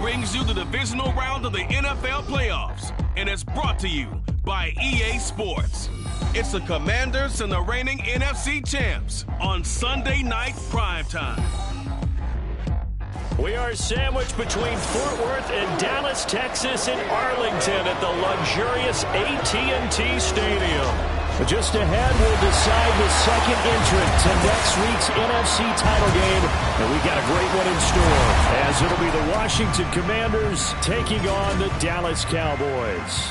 brings you the divisional round of the NFL playoffs, and it's brought to you by EA Sports. It's the Commanders and the reigning NFC champs on Sunday night primetime. We are sandwiched between Fort Worth and Dallas, Texas, and Arlington at the luxurious AT&T Stadium. But just ahead, we'll decide the second entrant to next week's NFC title game. And we got a great one in store, as it'll be the Washington Commanders taking on the Dallas Cowboys.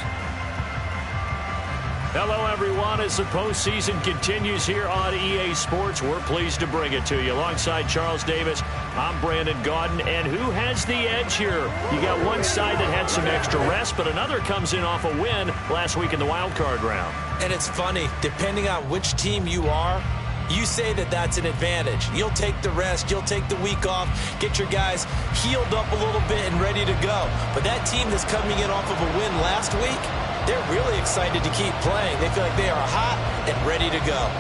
Hello, everyone. As the postseason continues here on EA Sports, we're pleased to bring it to you. Alongside Charles Davis, I'm Brandon Gaudin. And who has the edge here? You got one side that had some extra rest, but another comes in off a win last week in the wild card round. And it's funny, depending on which team you are, you say that that's an advantage. You'll take the rest, you'll take the week off, get your guys healed up a little bit and ready to go. But that team that's coming in off of a win last week, they're really excited to keep playing. They feel like they are hot and ready to go.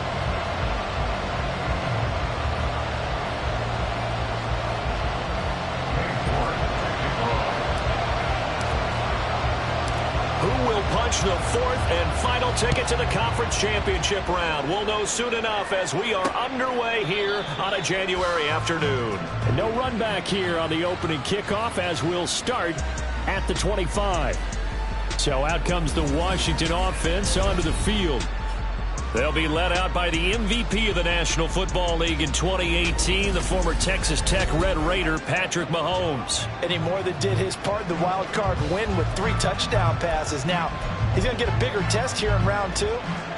Who will punch the fourth and final ticket to the conference championship round? We'll know soon enough as we are underway here on a January afternoon. And no run back here on the opening kickoff as we'll start at the 25. So out comes the Washington offense onto the field. They'll be led out by the MVP of the National Football League in 2018, the former Texas Tech Red Raider, Patrick Mahomes. And he more than did his part in the wild card win with 3 touchdown passes. Now, he's going to get a bigger test here in round 2,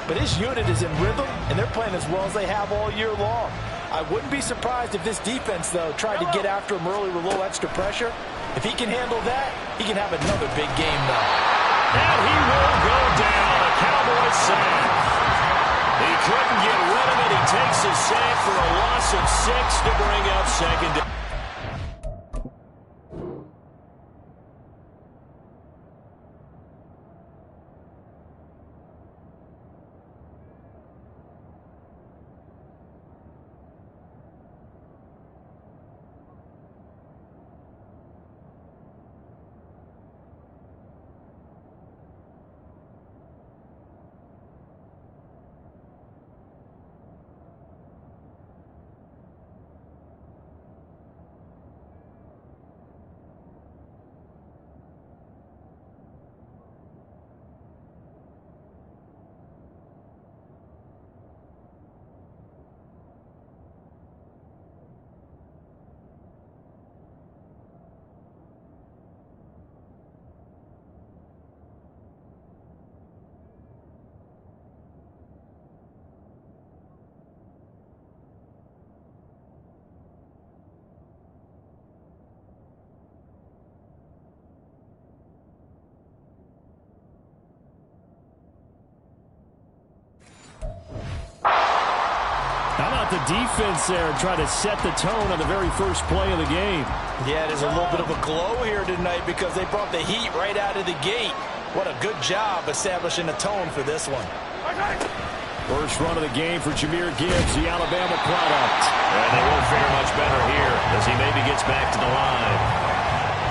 but his unit is in rhythm, and they're playing as well as they have all year long. I wouldn't be surprised if this defense, though, tried to get after him early with a little extra pressure. If he can handle that, he can have another big game, though. And he will go down, a Cowboys sack. He couldn't get rid of it. He takes a sack for a loss of 6 to bring up second down. The defense there trying to set the tone on the very first play of the game. Yeah, there's a little bit of a glow here tonight because they brought the heat right out of the gate. What a good job establishing a tone for this one. First run of the game for Jahmyr Gibbs, the Alabama product. And they won't fare much better here as he maybe gets back to the line.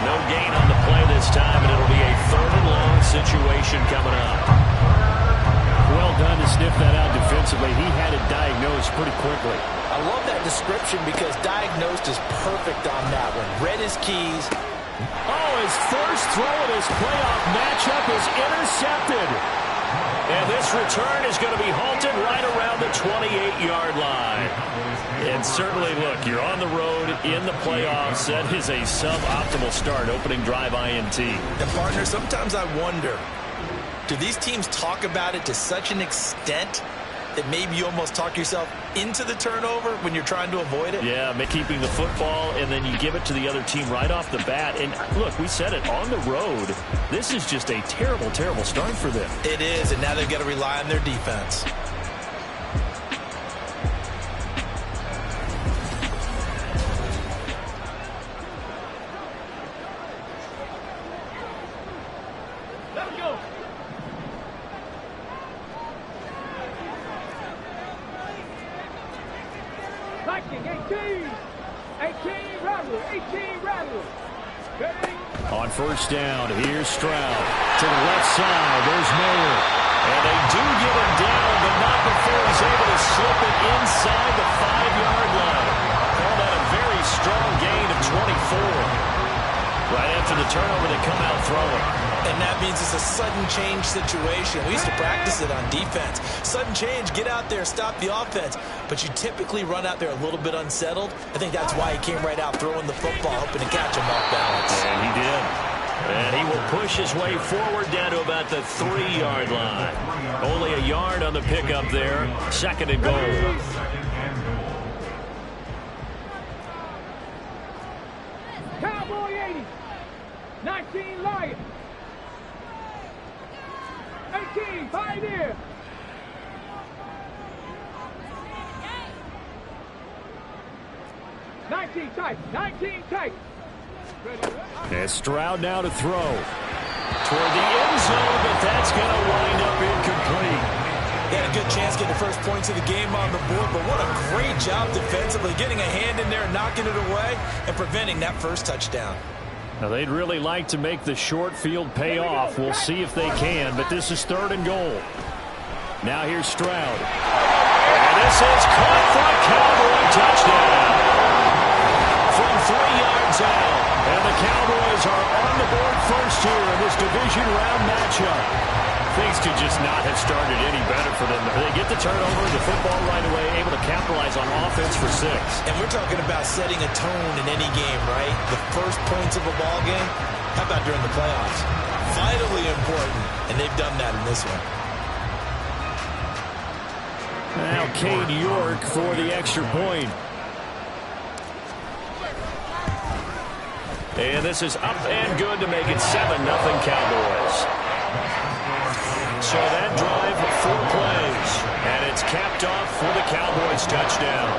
No gain on the play this time, and it'll be a 3rd and long situation coming up. Well done to sniff that out defensively. He had it diagnosed pretty quickly. I love that description because diagnosed is perfect on that one. Read his keys. Oh, his first throw of this playoff matchup is intercepted. And this return is going to be halted right around the 28-yard line. And certainly, look, you're on the road in the playoffs. That is a suboptimal start, opening drive INT. And, partner, sometimes I wonder, do these teams talk about it to such an extent that maybe you almost talk yourself into the turnover when you're trying to avoid it? Yeah, keeping the football, and then you give it to the other team right off the bat. And, look, we said it, on the road, this is just a terrible, terrible start for them. It is, and now they've got to rely on their defense. On first down, here's Stroud. To the left side, there's Mayer. And they do get him down, but not before he's able to slip it inside the 5-yard line. Call that a very strong gain of 24. Right after the turnover, they come out throwing. And that means it's a sudden change situation. We used to practice it on defense. Sudden change, get out there, stop the offense. But you typically run out there a little bit unsettled. I think that's why he came right out throwing the football, hoping to catch him off balance. And he did. And he will push his way forward down to about the 3-yard line. Only a yard on the pickup there. 2nd and goal. Cowboy 80. 19 Lions. 18 Pioneer. And Stroud now to throw. Toward the end zone, but that's going to wind up incomplete. He had a good chance to get the first points of the game on the board, but what a great job defensively, getting a hand in there and knocking it away and preventing that first touchdown. Now, they'd really like to make the short field pay off. We'll see if they can, but this is 3rd and goal. Now here's Stroud. And this is caught for a Cowboy touchdown. From 3 yards out. And the Cowboys are on the board first here in this division round matchup. Things could just not have started any better for them. They get the turnover, the football right away, able to capitalize on offense for 6. And we're talking about setting a tone in any game, right? The first points of a ball game. How about during the playoffs? Vitally important, and they've done that in this one. Now Cade York for the extra point. And this is up and good to make it 7-0 Cowboys. So that drive, 4 plays. And it's capped off for the Cowboys touchdown.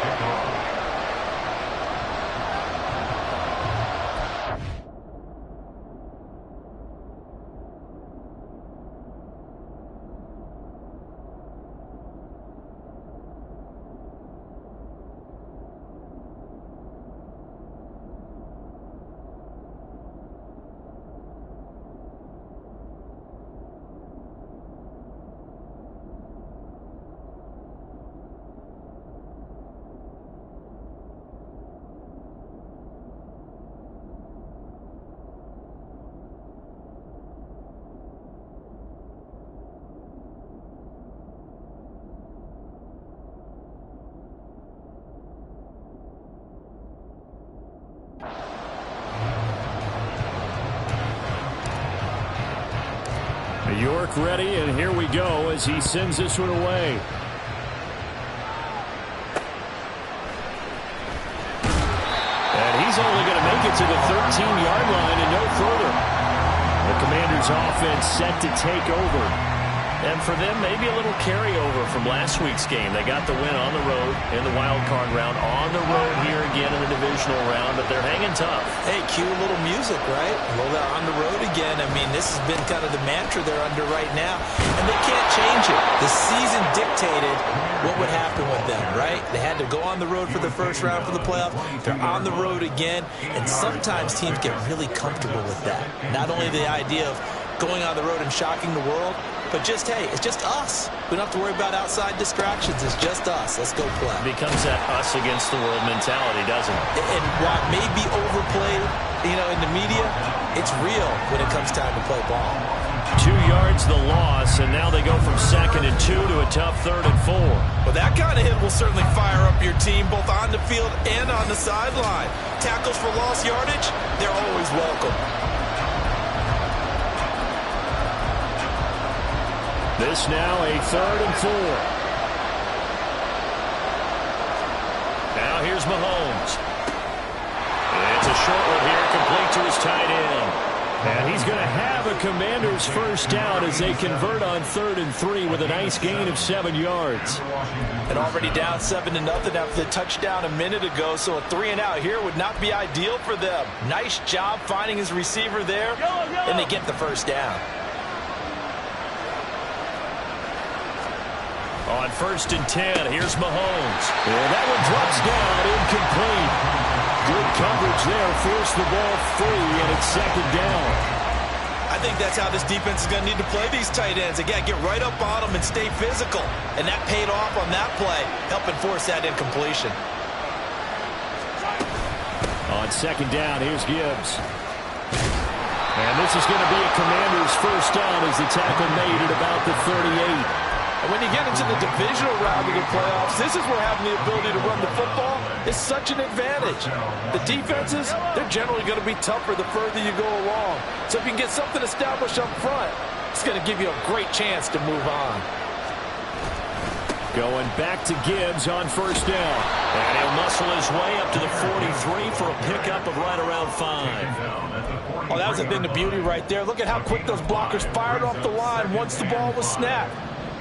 York ready, and here we go as he sends this one away. And he's only going to make it to the 13-yard line and no further. The Commanders' offense set to take over. And for them, maybe a little carryover from last week's game. They got the win on the road in the wild card round, on the road here again in the divisional round, but they're hanging tough. Hey, cue a little music, right? Well, they're on the road again. I mean, this has been kind of the mantra they're under right now, and they can't change it. The season dictated what would happen with them, right? They had to go on the road for the first round for the playoff. They're on the road again, and sometimes teams get really comfortable with that. Not only the idea of going on the road and shocking the world, but just, hey, it's just us. We don't have to worry about outside distractions. It's just us. Let's go play. It becomes that us against the world mentality, doesn't it? And while it may be overplayed, in the media, it's real when it comes time to play ball. 2 yards the loss, and now they go from 2nd and 2 to a tough 3rd and 4. Well, that kind of hit will certainly fire up your team both on the field and on the sideline. Tackles for lost yardage, they're always welcome. This now a 3rd and 4. Now here's Mahomes. It's a short one here, complete to his tight end. And he's going to have a Commander's first down as they convert on 3rd and 3 with a nice gain of 7 yards. And already down 7-0 after the touchdown a minute ago, so a 3-and-out here would not be ideal for them. Nice job finding his receiver there, and they get the first down. On 1st and 10, here's Mahomes. And that one drops down, incomplete. Good coverage there. Forced the ball free, and it's second down. I think that's how this defense is going to need to play these tight ends. Again, get right up on them and stay physical. And that paid off on that play, helping force that incompletion. On second down, here's Gibbs. And this is going to be a Commanders' first down as the tackle made at about the 38. And when you get into the divisional round of the playoffs, this is where having the ability to run the football is such an advantage. The defenses, they're generally going to be tougher the further you go along. So if you can get something established up front, it's going to give you a great chance to move on. Going back to Gibbs on first down. And he'll muscle his way up to the 43 for a pickup of right around 5. Oh, that was a thing of beauty right there. Look at how quick those blockers fired off the line once the ball was snapped.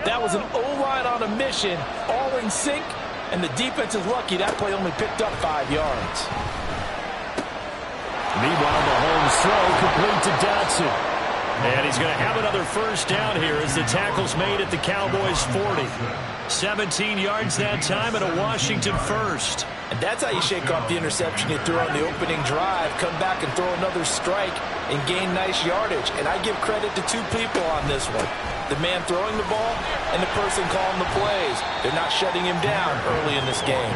That was an O-line on a mission, all in sync, and the defense is lucky that play only picked up 5 yards. Meanwhile, Mahomes' throw complete to Dotson. And he's going to have another first down here as the tackle's made at the Cowboys' 40. 17 yards that time and a Washington first. And that's how you shake off the interception you threw on the opening drive, come back and throw another strike and gain nice yardage. And I give credit to 2 people on this one. The man throwing the ball and the person calling the plays. They're not shutting him down early in this game.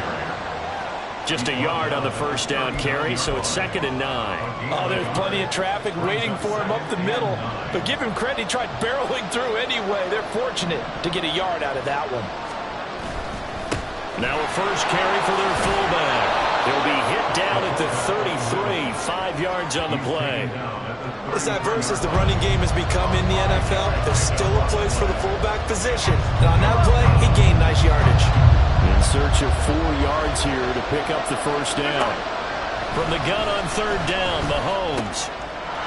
Just a yard on the first down carry, so it's 2nd and 9. Oh, there's plenty of traffic waiting for him up the middle. But give him credit, he tried barreling through anyway. They're fortunate to get a yard out of that one. Now a first carry for their fullback. He'll be hit down at the 33, 5 yards on the play. As diverse as the running game has become in the NFL, there's still a place for the fullback position. And on that play, he gained nice yardage. In search of 4 yards here to pick up the first down. From the gun on 3rd down, Mahomes.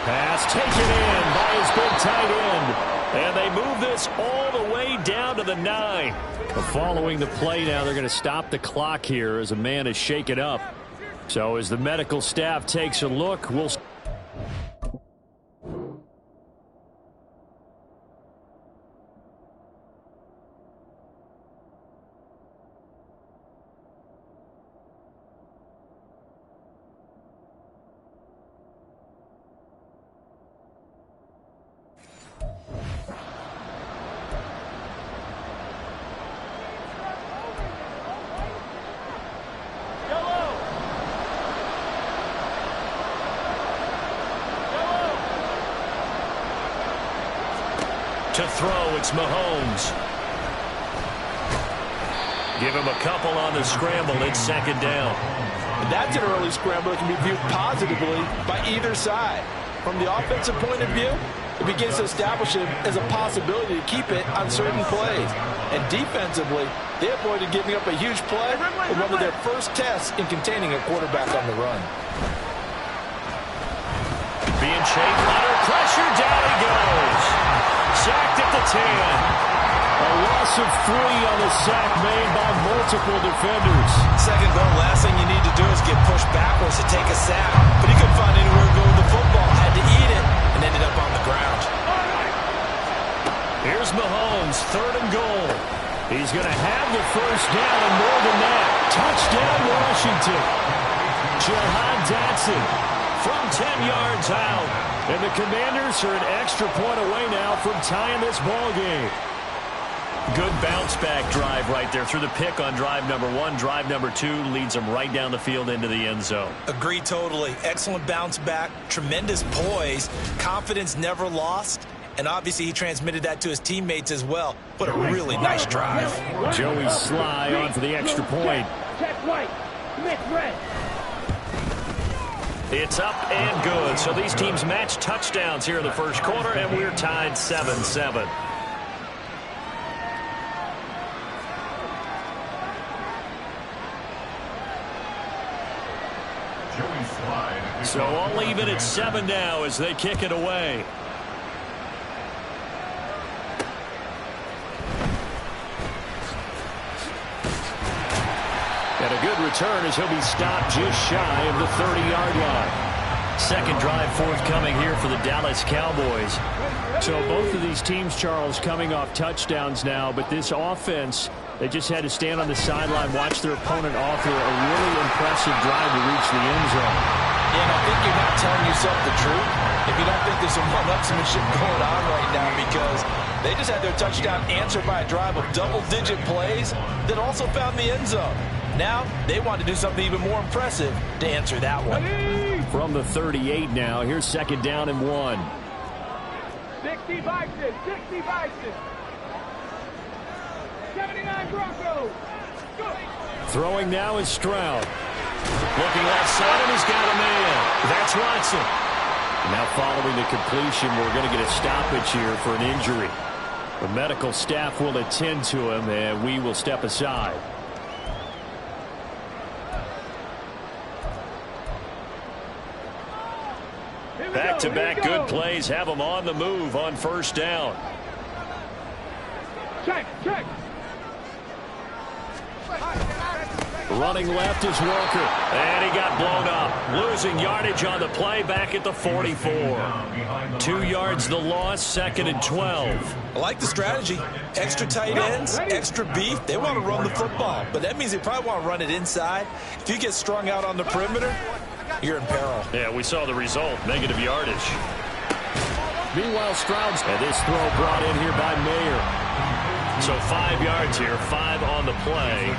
Pass taken in by his big tight end. And they move this all the way down to the 9. Following the play now, they're going to stop the clock here as a man is shaken up. So as the medical staff takes a look, we'll... To throw, it's Mahomes. Give him a couple on the scramble. It's 2nd down. And that's an early scramble that can be viewed positively by either side. From the offensive point of view, it begins to establish him as a possibility to keep it on certain plays. And defensively, they avoided giving up a huge play in one of their first tests in containing a quarterback on the run. Being chased under pressure, down he goes. Sacked at the 10. A loss of 3 on the sack made by multiple defenders. Second down, last thing you need to do is get pushed backwards to take a sack. But he couldn't find anywhere to go with the football. Had to eat it and ended up on the ground. Here's Mahomes, 3rd and goal. He's going to have the first down and more than that. Touchdown, Washington. Jahan Dotson from 10 yards out. And the Commanders are an extra point away now from tying this ball game. Good bounce-back drive right there through the pick on drive number 1. Drive number 2 leads them right down the field into the end zone. Agree totally. Excellent bounce back, tremendous poise, confidence never lost, and obviously he transmitted that to his teammates as well. What a really nice drive. Joey Sly on for the extra point. Check right. Miss red. It's up and good. So these teams match touchdowns here in the first quarter, and we're tied 7-7. So all even at 7 now as they kick it away. And a good return as he'll be stopped just shy of the 30-yard line. Second drive forthcoming here for the Dallas Cowboys. So both of these teams, Charles, coming off touchdowns now, but this offense They just had to stand on the sideline, watch their opponent author a really impressive drive to reach the end zone. Yeah, and I think you're not telling yourself the truth if you don't think there's some one-upsmanship going on right now, because they just had their touchdown answered by a drive of double-digit plays that also found the end zone. Now, they want to do something even more impressive to answer that one. From the 38 now, here's 2nd down and 1. 60 Vikings, 60 Vikings. 79 Broncos. Go. Throwing now is Stroud. Looking left side, and he's got a man. That's Watson. Now following the completion, we're going to get a stoppage here for an injury. The medical staff will attend to him, and we will step aside. Back-to-back good plays have him on the move on 1st down. Check. Running left is Walker, and he got blown up. Losing yardage on the play back at the 44. 2 yards the loss, 2nd and 12. I like the strategy. Extra tight ends, extra beef. They want to run the football, but that means they probably want to run it inside. If you get strung out on the perimeter, you're in peril. Yeah, we saw the result, negative yardage. Meanwhile, Stroud's, and this throw brought in here by Mayer. So 5 yards here, 5 on the play.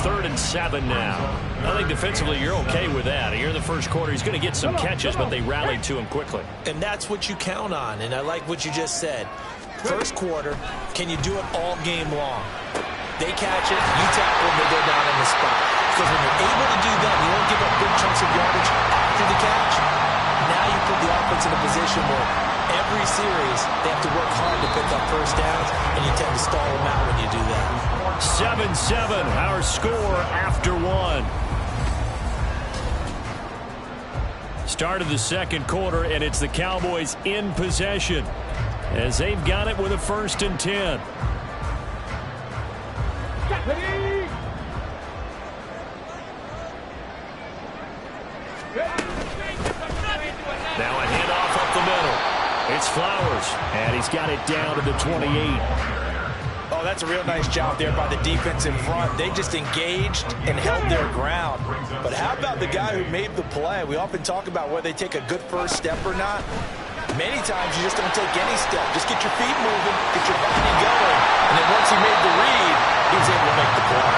3rd and 7 now. I think defensively you're okay with that. Here in the 1st quarter, he's going to get some catches, but they rallied to him quickly. And that's what you count on, and I like what you just said. 1st quarter, can you do it all game long? They catch it, you tackle them, they go down on the spot. Because when you're able to do that, you don't give up big chunks of yardage after the catch. Now you put the offense in a position where every series they have to work hard to pick up 1st downs, and you tend to stall them out when you do that. 7-7, our score after 1. Start of the 2nd quarter, and it's the Cowboys in possession as they've got it with a 1st and 10. Now a handoff up the middle. It's Flowers, and he's got it down to the 28. Oh, that's a real nice job there by the defense in front. They just engaged and held their ground. But how about the guy who made the play? We often talk about whether they take a good 1st step or not. Many times you just don't take any step. Just get your feet moving, get your body going. And then once he made the read, he was able to make the play.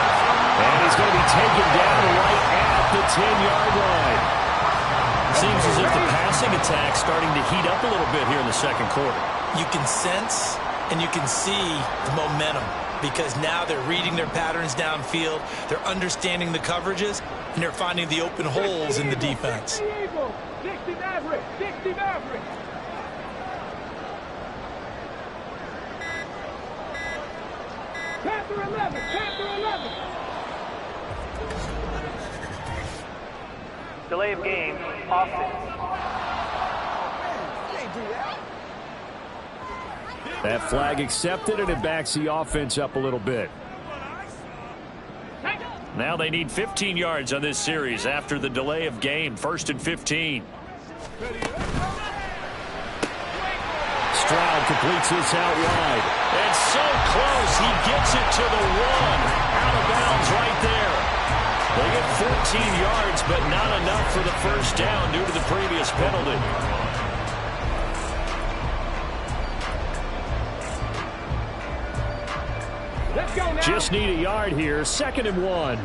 And he's going to be taken down right at the 10-yard line. Seems as if the passing attack's starting to heat up a little bit here in the 2nd quarter. You can sense and you can see the momentum, because now they're reading their patterns downfield, they're understanding the coverages, and they're finding the open holes in the defense. 60 Maverick, 60 Maverick. Panther 11, Panther 11. Delay of game, offense. That flag accepted, and it backs the offense up a little bit. Now they need 15 yards on this series after the delay of game. 1st and 15. Stroud completes this out wide. It's so close. He gets it to the 1. Out of bounds right there. They get 14 yards, but not enough for the 1st down due to the previous penalty. Just need a yard here. 2nd and 1.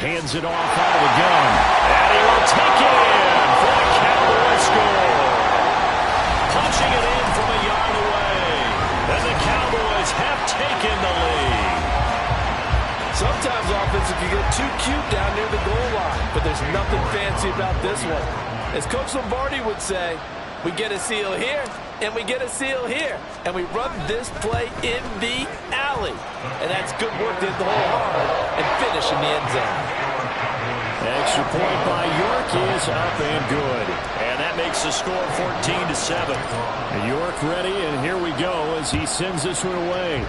Hands it off out of the gun. And he will take it in for the Cowboys score. Punching it in from a yard away. And the Cowboys have taken the lead. Sometimes offensive can get too cute down near the goal line, but there's nothing fancy about this one. As Coach Lombardi would say, we get a seal here, and we get a seal here, and we run this play in the alley. And that's good work to hit the hole hard and finish in the end zone. Extra point by York is up and good. And that makes the score 14-7. York ready, and here we go as he sends this one away.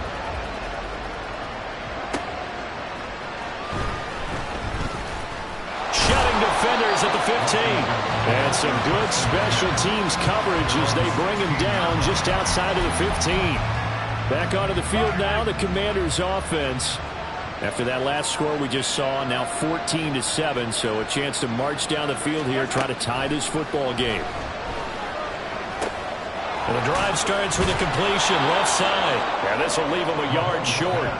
Shutting defenders at the 15. And some good special teams coverage as they bring him down just outside of the 15. Back onto the field now, the Commanders' offense. After that last score we just saw, now 14-7, so a chance to march down the field here, try to tie this football game. And the drive starts with a completion left side. And this will leave him a yard short.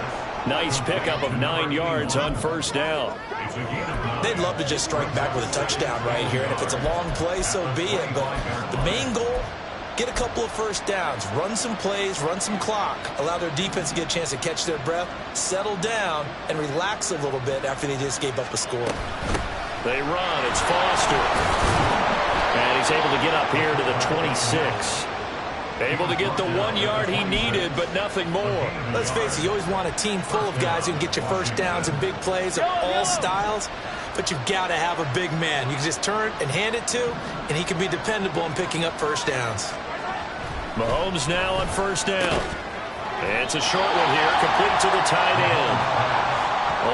Nice pickup of 9 yards on first down. They'd love to just strike back with a touchdown right here, and if it's a long play, so be it. But the main goal, get a couple of first downs, run some plays, run some clock, allow their defense to get a chance to catch their breath, settle down, and relax a little bit after they just gave up a score. They run. It's Foster. And he's able to get up here to the 26. Able to get the 1 yard he needed, but nothing more. Let's face it, you always want a team full of guys who can get you first downs and big plays of all styles, but you've got to have a big man. You can just turn and hand it to, and he can be dependable in picking up first downs. Mahomes now on first down. And it's a short one here, complete to the tight end.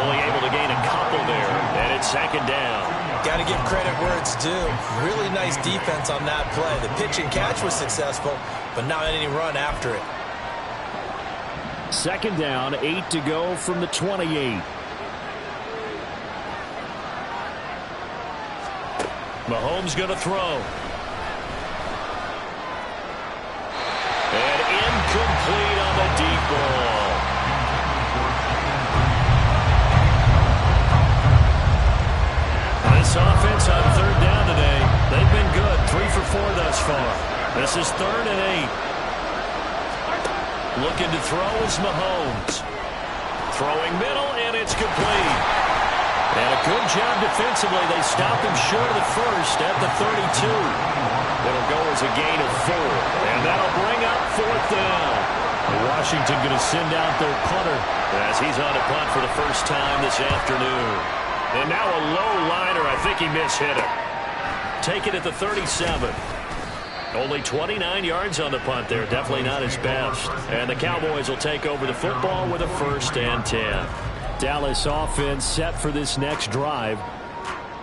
Only able to gain a couple there, and it's second down. Got to give credit where it's due. Really nice defense on that play. The pitch and catch was successful, but not any run after it. Second down, 8 to go from the 28. Mahomes going to throw. And incomplete on the deep ball. This offense on third down today, they've been good. 3 for 4 thus far. This is 3rd and 8. Looking to throw is Mahomes. Throwing middle, and it's complete. And a good job defensively. They stopped him short of the first at the 32. It'll go as a gain of 4. And that'll bring up 4th down. Washington going to send out their punter as he's on a punt for the first time this afternoon. And now a low liner. I think he mishit it. Take it at the 37. Only 29 yards on the punt there. Definitely not his best. And the Cowboys will take over the football with a 1st and 10. Dallas offense set for this next drive.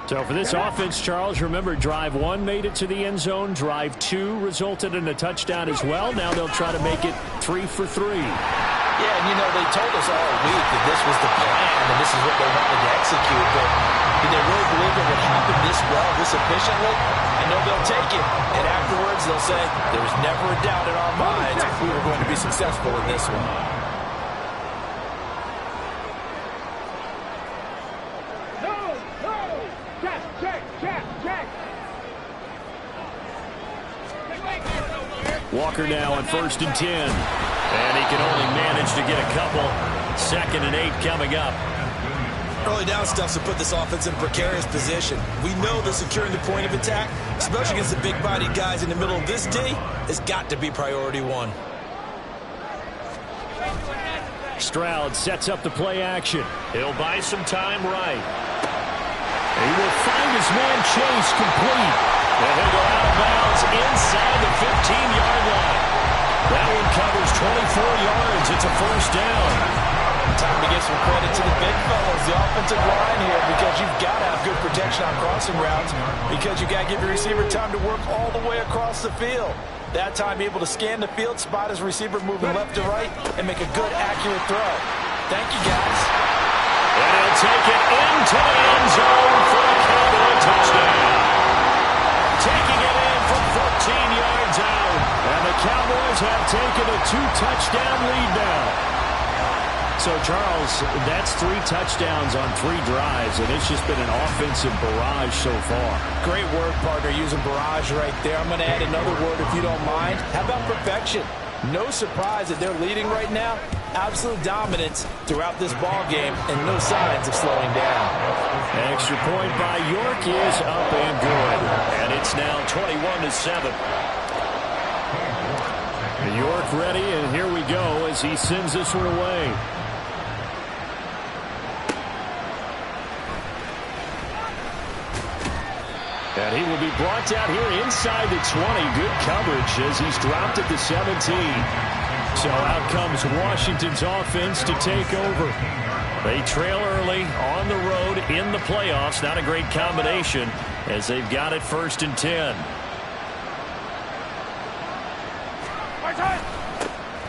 So for this offense, Charles, remember, drive 1 made it to the end zone. Drive 2 resulted in a touchdown as well. Now they'll try to make it 3 for 3. Yeah, and you know, they told us all week that this was the plan and this is what they wanted to execute, but did they really believe it would happen this well, this efficiently? I know they'll take it, and afterwards they'll say, there was never a doubt in our minds we were going to be successful in this one. Walker now on 1st and 10. And he can only manage to get a couple. 2nd and 8 coming up. Early down stuff to put this offense in a precarious position. We know that securing the point of attack, especially against the big-bodied guys in the middle of this D, has got to be priority 1. Stroud sets up the play action. He'll buy some time right. He will find his man Chase complete. And he'll go out of bounds inside the 15-yard line. That one covers 24 yards. It's a 1st down. Time to give some credit to the big fellas, the offensive line here, because you've got to have good protection on crossing routes, because you've got to give your receiver time to work all the way across the field. That time, be able to scan the field, spot his receiver moving left to right, and make a good, accurate throw. Thank you, guys. And he'll take it into the end zone for a Cowboy touchdown. Taking it in from 14 yards out. And the Cowboys have taken a 2-touchdown lead now. So, Charles, that's 3 touchdowns on 3 drives, and it's just been an offensive barrage so far. Great word, partner, using barrage right there. I'm going to add another word if you don't mind. How about perfection? No surprise that they're leading right now. Absolute dominance throughout this ball game, and no signs of slowing down. Extra point by York is up and good. And it's now 21-7. York ready, and here we go as he sends this one away. And he will be brought down here inside the 20. Good coverage as he's dropped at the 17. So out comes Washington's offense to take over. They trail early on the road in the playoffs. Not a great combination as they've got it 1st and 10.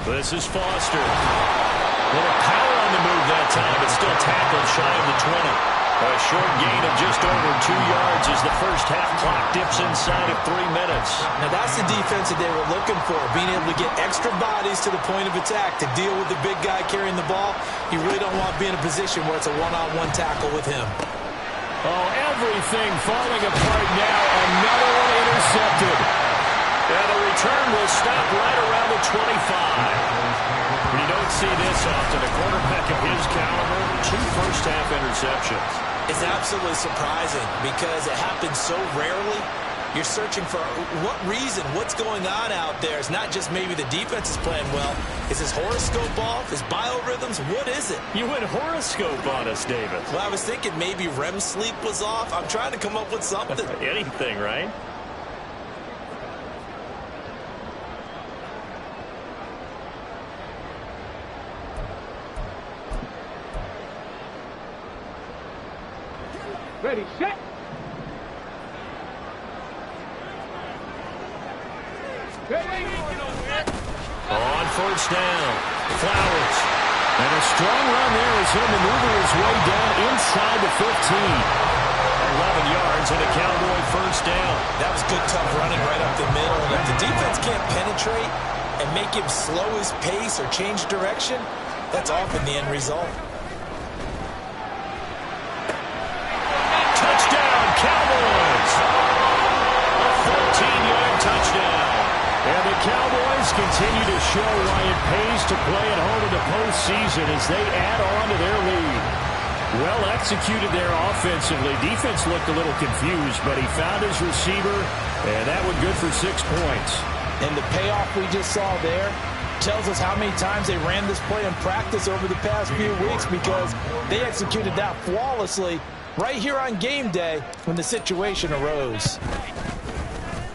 This is Foster. A little power on the move that time, but still tackled shy of the 20. A short gain of just over 2 yards as the first half clock dips inside of 3 minutes. Now that's the defense that they were looking for, being able to get extra bodies to the point of attack to deal with the big guy carrying the ball. You really don't want to be in a position where it's a one-on-one tackle with him. Oh, everything falling apart now. Another one intercepted. And the return will stop right around the 25. You don't see this often. A quarterback of his caliber, 2 first-half interceptions. It's absolutely surprising because it happens so rarely. You're searching for what reason, what's going on out there. It's not just maybe the defense is playing well. Is his horoscope off? His biorhythms? What is it? You went horoscope on us, David. Well, I was thinking maybe REM sleep was off. I'm trying to come up with something. Anything, right? Ready, set. Ready. On 1st down, Flowers. And a strong run there as he'll maneuver his way down inside the 15. 11 yards and a Cowboy 1st down. That was good, tough running right up the middle. And if the defense can't penetrate and make him slow his pace or change direction, that's often the end result. Cowboys! A 14-yard touchdown. And the Cowboys continue to show why it pays to play at home in the postseason as they add on to their lead. Well executed there offensively. Defense looked a little confused, but he found his receiver, and that one good for 6 points. And the payoff we just saw there tells us how many times they ran this play in practice over the past few weeks because they executed that flawlessly right here on game day when the situation arose.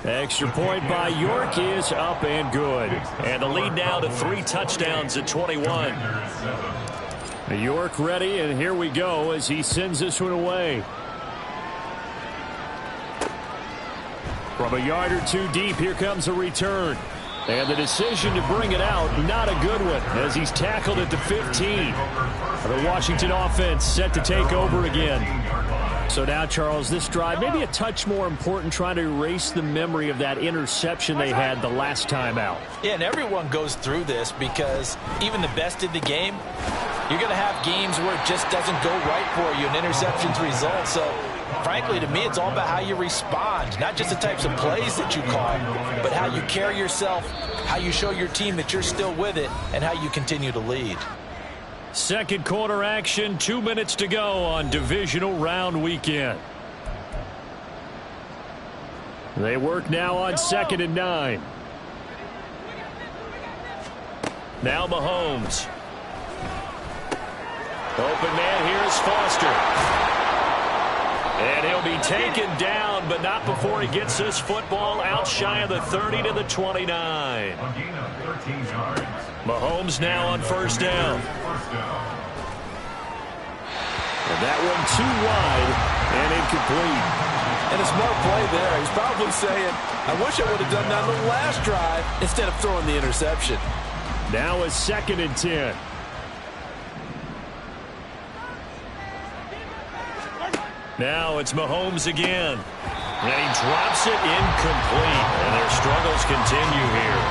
Extra point by York is up and good. And the lead now to 3 touchdowns at 21. York ready, and here we go as he sends this one away. From a yard or 2 deep, here comes a return. And the decision to bring it out, not a good one, as he's tackled at the 15. The Washington offense set to take over again. So now, Charles, this drive, maybe a touch more important, trying to erase the memory of that interception they had the last time out. Yeah, and everyone goes through this because even the best in the game, you're going to have games where it just doesn't go right for you, and interceptions result. So, frankly, to me, it's all about how you respond, not just the types of plays that you call, but how you carry yourself, how you show your team that you're still with it, and how you continue to lead. Second quarter action, 2 minutes to go on divisional round weekend. They work now on 2nd and 9. Now Mahomes. Open man, here's Foster. And he'll be taken down, but not before he gets this football out shy of the 30 to the 29. Mahomes now on 1st down. And that one too wide and incomplete. And a smart play there. He's probably saying, I wish I would have done that on the last drive instead of throwing the interception. Now a 2nd and 10. Now it's Mahomes again. And he drops it incomplete. And their struggles continue here.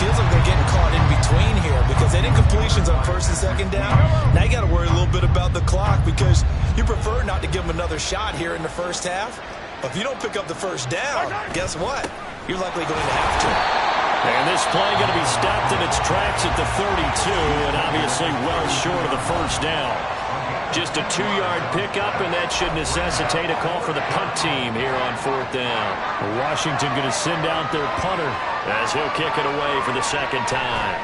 Feels like they're getting caught in between here because they didn't completions on 1st and 2nd down. Now you got to worry a little bit about the clock because you prefer not to give them another shot here in the first half. But if you don't pick up the 1st down, guess what? You're likely going to have to. And this play going to be stopped in its tracks at the 32 and obviously well short of the 1st down. Just a 2-yard pickup, and that should necessitate a call for the punt team here on 4th down. Washington going to send out their punter as he'll kick it away for the 2nd time.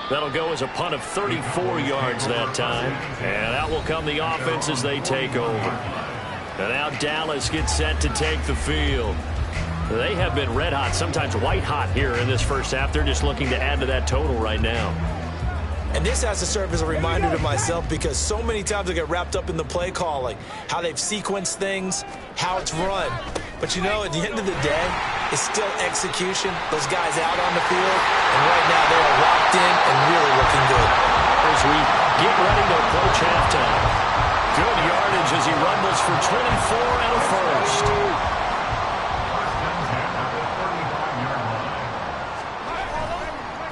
That'll go as a punt of 34 yards that time. And out will come the offense as they take over. And now Dallas gets set to take the field. They have been red hot, sometimes white hot here in this first half. They're just looking to add to that total right now. And this has to serve as a reminder to myself because so many times I get wrapped up in the play calling, how they've sequenced things, how it's run. But, you know, at the end of the day, it's still execution. Those guys out on the field, and right now they are locked in and really looking good. As we get ready to approach halftime. Good yardage as he rumbles for 24 and a first.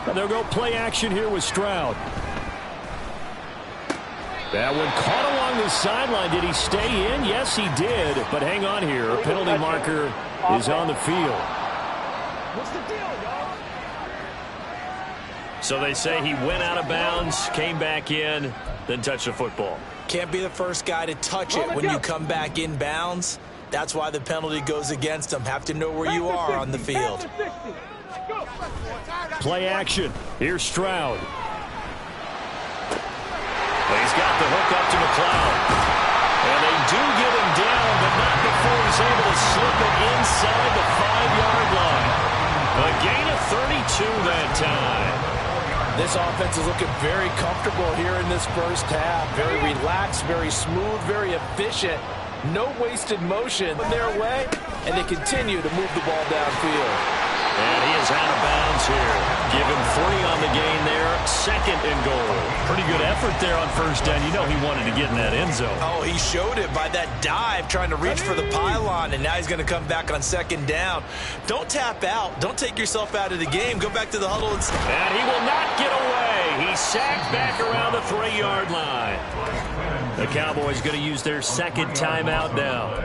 And they'll go play action here with Stroud. That one caught along the sideline. Did he stay in? Yes, he did. But hang on here. A penalty marker is on the field. What's the deal, y'all? So they say he went out of bounds, came back in, then touched the football. Can't be the first guy to touch it when you come back in bounds. That's why the penalty goes against him. Have to know where you are on the field. Play action. Here's Stroud. He's got the hook up to McLeod. And they do get him down, but not before he's able to slip it inside the 5-yard line. A gain of 32 that time. This offense is looking very comfortable here in this first half. Very relaxed, very smooth, very efficient. No wasted motion in their way, and they continue to move the ball downfield. And he is out of bounds here. Give him 3 on the gain there. 2nd and goal. Pretty good effort there on first down. You know he wanted to get in that end zone. Oh, he showed it by that dive trying to reach for the pylon, and now he's going to come back on 2nd down. Don't tap out. Don't take yourself out of the game. Go back to the huddle. And he will not get away. He's sacked back around the 3-yard line. The Cowboys going to use their 2nd timeout now,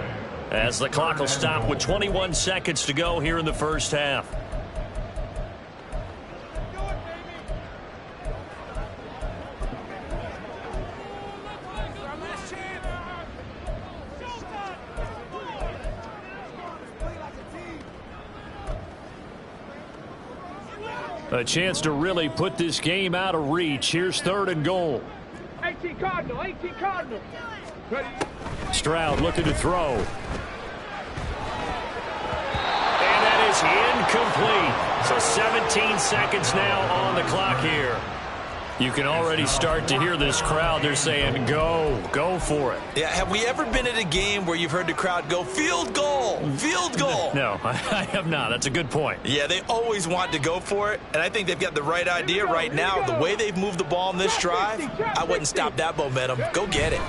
as the clock will stop with 21 seconds to go here in the first half. A chance to really put this game out of reach. Here's 3rd and goal. 18 Cardinal, 18 Cardinal. Ready? Stroud looking to throw. And that is incomplete. So 17 seconds now on the clock here. You can already start to hear this crowd. They're saying, go for it. Yeah, have we ever been at a game where you've heard the crowd go, field goal, field goal? No, I have not. That's a good point. Yeah, they always want to go for it, and I think they've got the right idea right now. The way they've moved the ball in this drive, I wouldn't stop that momentum. Go get it.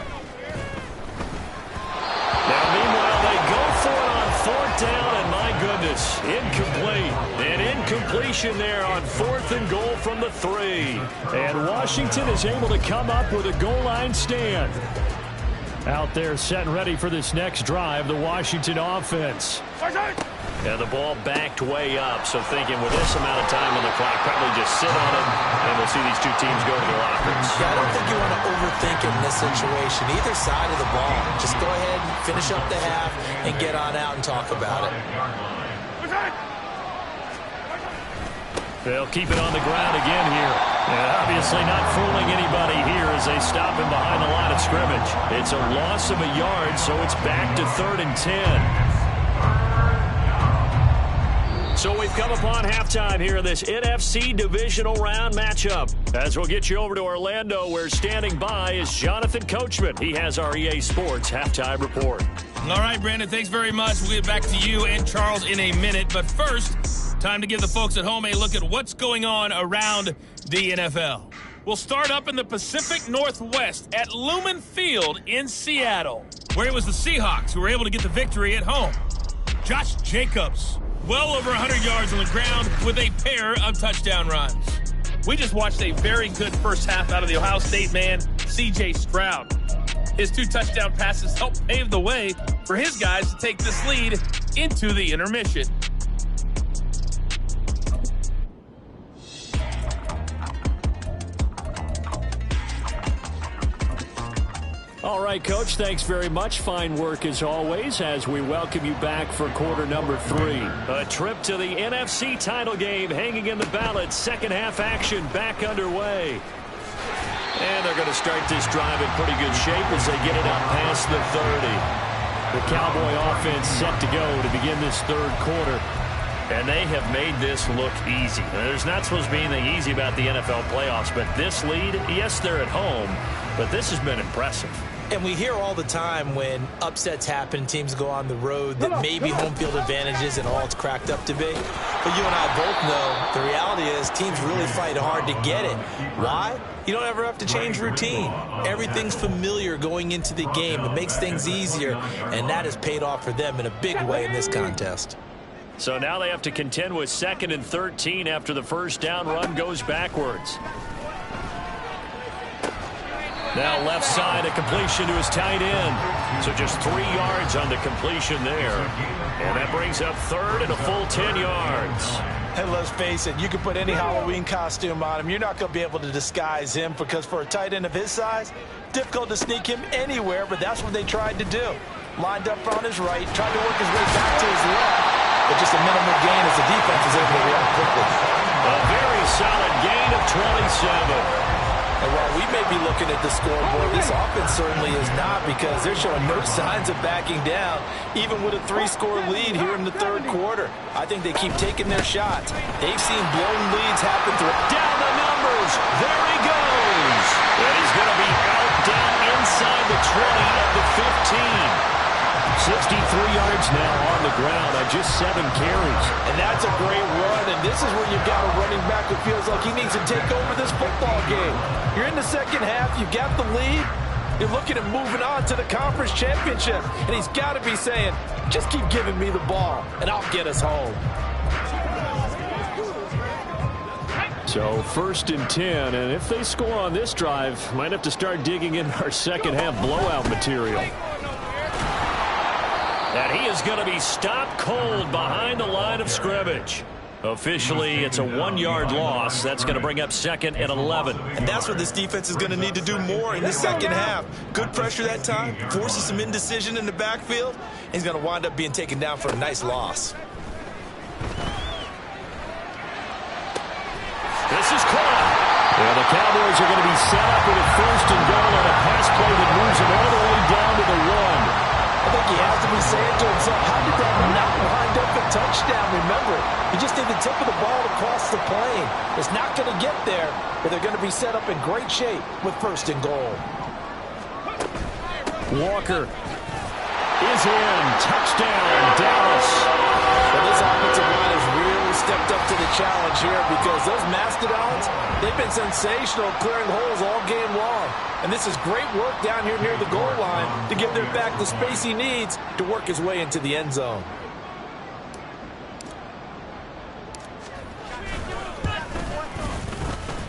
Now, meanwhile, they go for it on 4th down, and my goodness, incomplete. An incompletion there on 4th and goal from the 3. And Washington is able to come up with a goal line stand. Out there set and ready for this next drive, the Washington offense. And the ball backed way up, so thinking with this amount of time on the clock, probably just sit on it, and we'll see these two teams go to their lockers. Yeah, I don't think you want to overthink it in this situation. Either side of the ball. Just go ahead, finish up the half, and get on out and talk about it. They'll keep it on the ground again here. And obviously not fooling anybody here as they stop him behind the line of scrimmage. It's a loss of a yard, so it's back to 3rd and 10. So we've come upon halftime here in this NFC Divisional Round matchup. As we'll get you over to Orlando, where standing by is Jonathan Coachman. He has our EA Sports halftime report. All right, Brandon, thanks very much. We'll get back to you and Charles in a minute. But first, time to give the folks at home a look at what's going on around the NFL. We'll start up in the Pacific Northwest at Lumen Field in Seattle, where it was the Seahawks who were able to get the victory at home. Josh Jacobs, well over 100 yards on the ground with a pair of touchdown runs. We just watched a very good first half out of the Ohio State man, C.J. Stroud. His 2 touchdown passes helped pave the way for his guys to take this lead into the intermission. All right, Coach, thanks very much. Fine work as always as we welcome you back for quarter number 3. A trip to the NFC title game hanging in the balance. Second half action back underway. And they're going to start this drive in pretty good shape as they get it up past the 30. The Cowboy offense set to go to begin this third quarter. And they have made this look easy. There's not supposed to be anything easy about the NFL playoffs, but this lead, yes, they're at home, but this has been impressive. And we hear all the time when upsets happen, teams go on the road, that maybe home field advantage isn't all it's cracked up to be. But you and I both know the reality is teams really fight hard to get it. Why? You don't ever have to change routine. Everything's familiar going into the game. It makes things easier, and that has paid off for them in a big way in this contest. So now they have to contend with 2nd and 13 after the first down run goes backwards. Now left side, a completion to his tight end. So just 3 yards on the completion there. And that brings up 3rd and a full 10 yards. And let's face it, you can put any Halloween costume on him. You're not going to be able to disguise him because for a tight end of his size, difficult to sneak him anywhere, but that's what they tried to do. Lined up on his right, tried to work his way back to his left. But just a minimal gain as the defense is able to react quickly. A very solid gain of 27. And while we may be looking at the scoreboard, this offense certainly is not because they're showing no signs of backing down, even with a 3-score lead here in the third quarter. I think they keep taking their shots. They've seen blown leads happen through. Down the numbers. There he goes. And he's going to be out down inside the 20 of the 15. 63 yards now on the ground on just 7 carries. And that's a great run, and this is where you've got a running back who feels like he needs to take over this football game. You're in the second half, you got the lead, you're looking at moving on to the conference championship, and he's got to be saying, just keep giving me the ball, and I'll get us home. So 1st and 10, and if they score on this drive, might have to start digging in our second half blowout material. And he is going to be stopped cold behind the line of scrimmage. Officially, it's a 1-yard loss. That's going to bring up 2nd and 11. And that's what this defense is going to need to do more in the second half. Good pressure that time, forces some indecision in the backfield. He's going to wind up being taken down for a nice loss. This is caught. And the Cowboys are going to be set up with a 1st and goal on a pass play that moves them all the way down to the 1. I think he has to be saying to himself, how did that not wind up a touchdown? Remember, you just need the tip of the ball to cross the plane. It's not going to get there, but they're going to be set up in great shape with 1st and goal. Walker is in. Touchdown, Dallas. Well, this offensive line has really stepped up to the challenge here because those mastodons, they've been sensational clearing holes all game long. And this is great work down here near the goal line to give their back the space he needs to work his way into the end zone.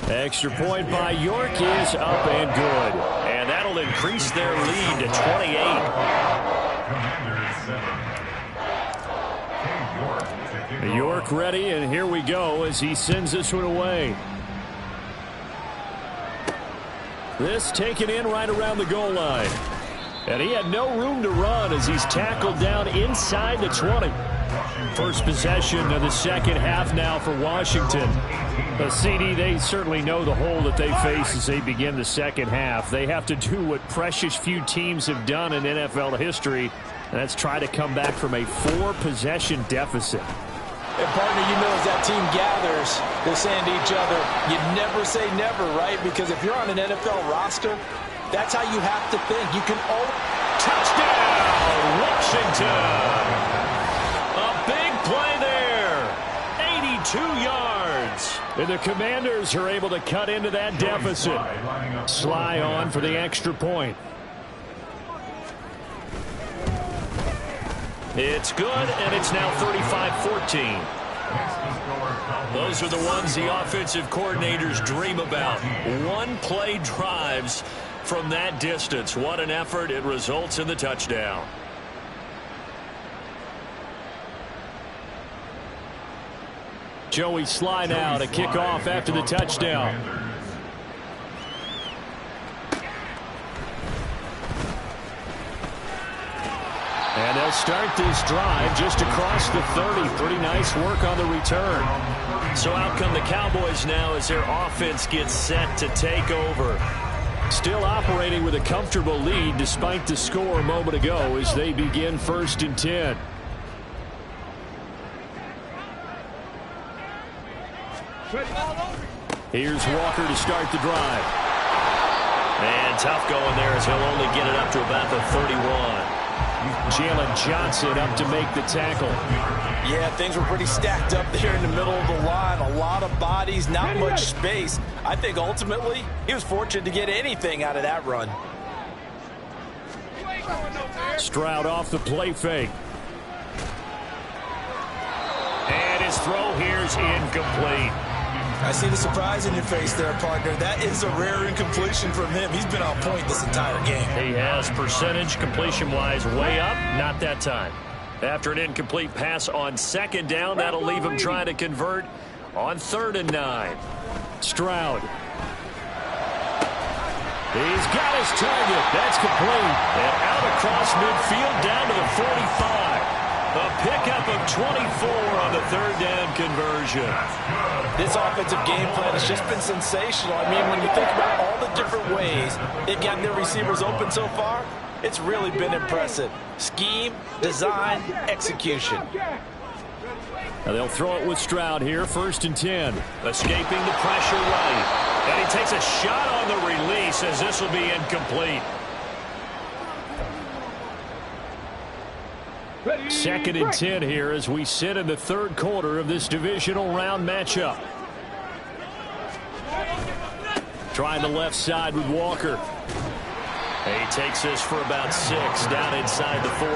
Extra point by York is up and good. And that'll increase their lead to 28. York ready, and here we go as he sends this one away. This taken in right around the goal line. And he had no room to run as he's tackled down inside the 20. First possession of the second half now for Washington. But CD, they certainly know the hole that they face as they begin the second half. They have to do what precious few teams have done in NFL history, and that's try to come back from a 4-possession deficit. And partner, you know, as that team gathers, they're saying to each other, you never say never, right? Because if you're on an NFL roster, that's how you have to think. You can always... Touchdown, Washington! A big play there. 82 yards. And the Commanders are able to cut into that deficit. Sly on for the extra point. It's good, and it's now 35-14. Those are the ones the offensive coordinators dream about. One-play drives from that distance. What an effort. It results in the touchdown. Joey Sly now to kick off after the touchdown. And they'll start this drive just across the 30. Pretty nice work on the return. So out come the Cowboys now as their offense gets set to take over. Still operating with a comfortable lead despite the score a moment ago as they begin 1st and 10. Here's Walker to start the drive. And tough going there as he'll only get it up to about the 31. Jalen Johnson up to make the tackle. Yeah, things were pretty stacked up there in the middle of the line. A lot of bodies, not much space. I think ultimately he was fortunate to get anything out of that run. Stroud off the play fake. And his throw here's incomplete. I see the surprise in your face there, partner. That is a rare incompletion from him. He's been on point this entire game. He has percentage completion-wise way up. Not that time. After an incomplete pass on 2nd down, that'll leave him trying to convert on 3rd and 9. Stroud. He's got his target. That's complete. And out across midfield down to the 45. A pickup of 24 on the 3rd down conversion. This offensive game plan has just been sensational. I mean, when you think about all the different ways they've gotten their receivers open so far, it's really been impressive. Scheme, design, execution. Now they'll throw it with Stroud here, 1st and 10. Escaping the pressure right. And he takes a shot on the release as this will be incomplete. 2nd and 10 here as we sit in the 3rd quarter of this divisional round matchup. Trying the left side with Walker. He takes this for about 6 down inside the 40.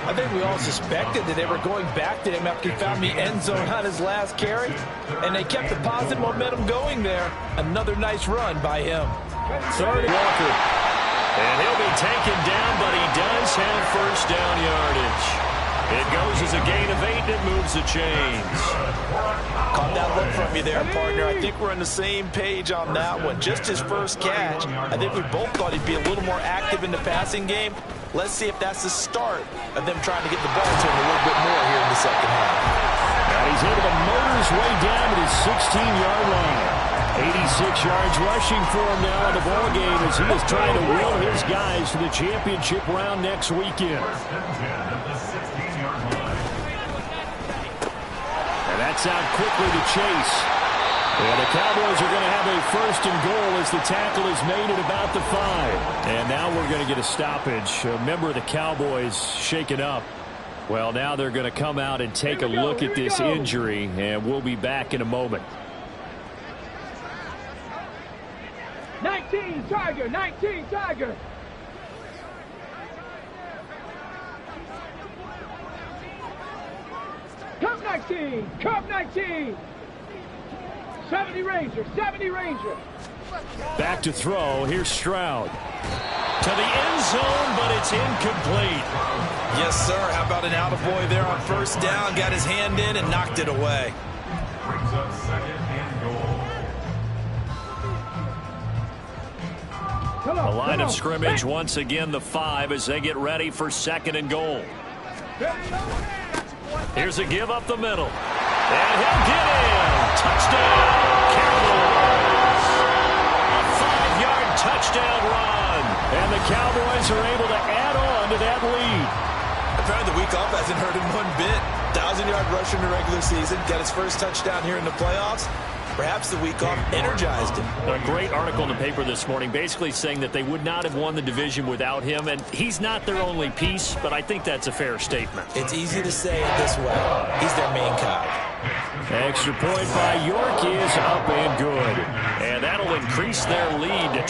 I think we all suspected that they were going back to him after he found the end zone on his last carry, and they kept the positive momentum going there. Another nice run by him. 3rd Walker. And he'll be taken down, but he does have 1st down yardage. It goes as a gain of 8, and it moves the chains. Caught that look from you there, partner. I think we're on the same page on that one. Just his first catch. I think we both thought he'd be a little more active in the passing game. Let's see if that's the start of them trying to get the ball to him a little bit more here in the 2nd half. And he's able to motor his way down to his 16-yard line. 86 yards rushing for him now in the ball game as he is trying to will his guys to the championship round next weekend. And that's out quickly to Chase. And the Cowboys are going to have a 1st and goal as the tackle is made at about the 5. And now we're going to get a stoppage. A member of the Cowboys shaken up. Well, now they're going to come out and take a look at this injury, and we'll be back in a moment. 19 Tiger, 19 Tiger. Cup 19, Cup 19. 70 Ranger, 70 Ranger. Back to throw. Here's Stroud. To the end zone, but it's incomplete. Yes, sir. How about an out-of-boy there on 1st down? Got his hand in and knocked it away. Brings up 2nd and goal. A line of scrimmage once again the 5 as they get ready for 2nd and goal. Here's a give up the middle. And he'll get in. Touchdown, Cowboys. A 5-yard touchdown run. And the Cowboys are able to add on to that lead. Apparently the week off hasn't hurt him one bit. 1,000-yard rusher in the regular season. Got his first touchdown here in the playoffs. Perhaps the week off energized him. A great article in the paper this morning basically saying that they would not have won the division without him, and he's not their only piece, but I think that's a fair statement. It's easy to say it this way. He's their main cog. Extra point by York is up and good. And that'll increase their lead to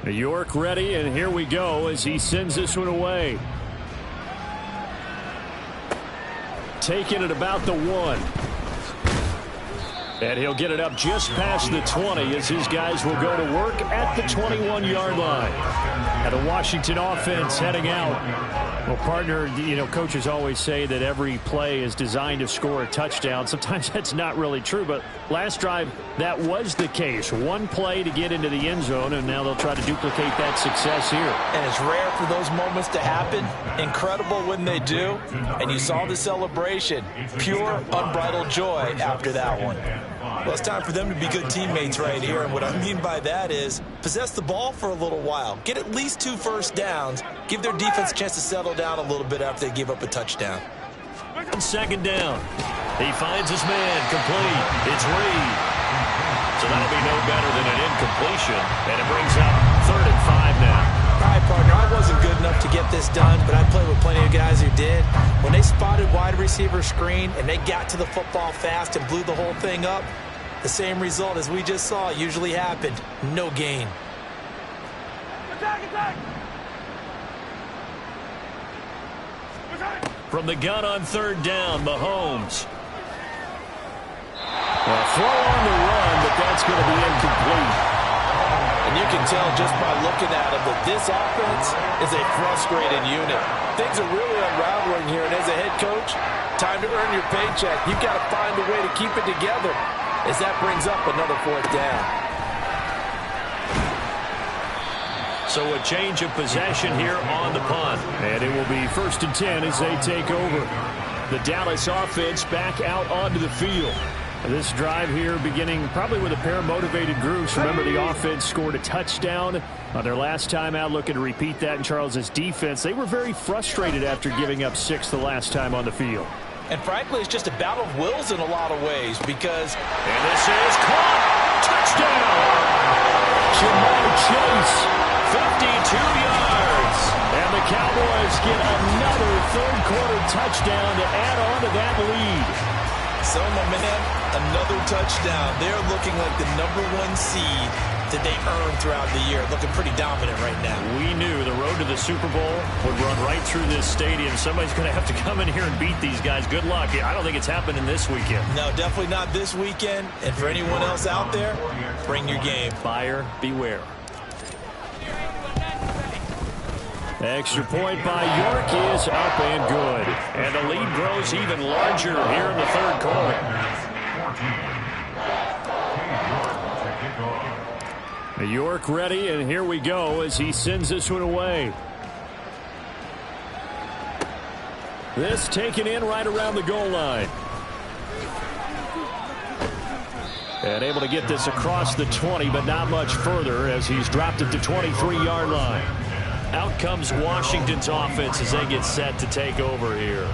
28. York ready, and here we go as he sends this one away. Taking it about the 1. And he'll get it up just past the 20 as his guys will go to work at the 21-yard line. And the Washington offense heading out. Well, partner, you know, coaches always say that every play is designed to score a touchdown. Sometimes that's not really true, but last drive, that was the case. One play to get into the end zone, and now they'll try to duplicate that success here. And it's rare for those moments to happen. Incredible when they do. And you saw the celebration. Pure, unbridled joy after that one. Well, it's time for them to be good teammates right here, and what I mean by that is possess the ball for a little while, get at least 2 first downs, give their defense a chance to settle down a little bit after they give up a touchdown. Second down. He finds his man, complete. It's Reed. So that'll be no better than an incompletion, and it brings up 3rd and 5 now. All right, partner, I wasn't good enough to get this done, but I played with plenty of guys who did. When they spotted wide receiver screen and they got to the football fast and blew the whole thing up, the same result as we just saw usually happened. No gain. From the gun on 3rd down, Mahomes. Well, throw on the run, but that's going to be incomplete. And you can tell just by looking at him that this offense is a frustrated unit. Things are really unraveling here, and as a head coach, time to earn your paycheck. You've got to find a way to keep it together as that brings up another 4th down. So a change of possession here on the punt. And it will be 1st and 10 as they take over. The Dallas offense back out onto the field. This drive here beginning probably with a pair of motivated groups. Remember, the offense scored a touchdown on their last time out. Looking to repeat that in Charles's defense. They were very frustrated after giving up 6 the last time on the field. And frankly, it's just a battle of wills in a lot of ways because... And this is caught. Touchdown. Jamar Chase, 52 yards. And the Cowboys get another 3rd quarter touchdown to add on to that lead. So, my man, another touchdown. They're looking like the #1 seed that they earned throughout the year. Looking pretty dominant right now. We knew the road to the Super Bowl would run right through this stadium. Somebody's going to have to come in here and beat these guys. Good luck. I don't think it's happening this weekend. No, definitely not this weekend. And for anyone else out there, bring your game. Buyer beware. Extra point by York is up and good. And the lead grows even larger here in the 3rd quarter. York ready, and here we go as he sends this one away. This taken in right around the goal line. And able to get this across the 20, but not much further as he's dropped it to 23-yard line. Out comes Washington's offense as they get set to take over here.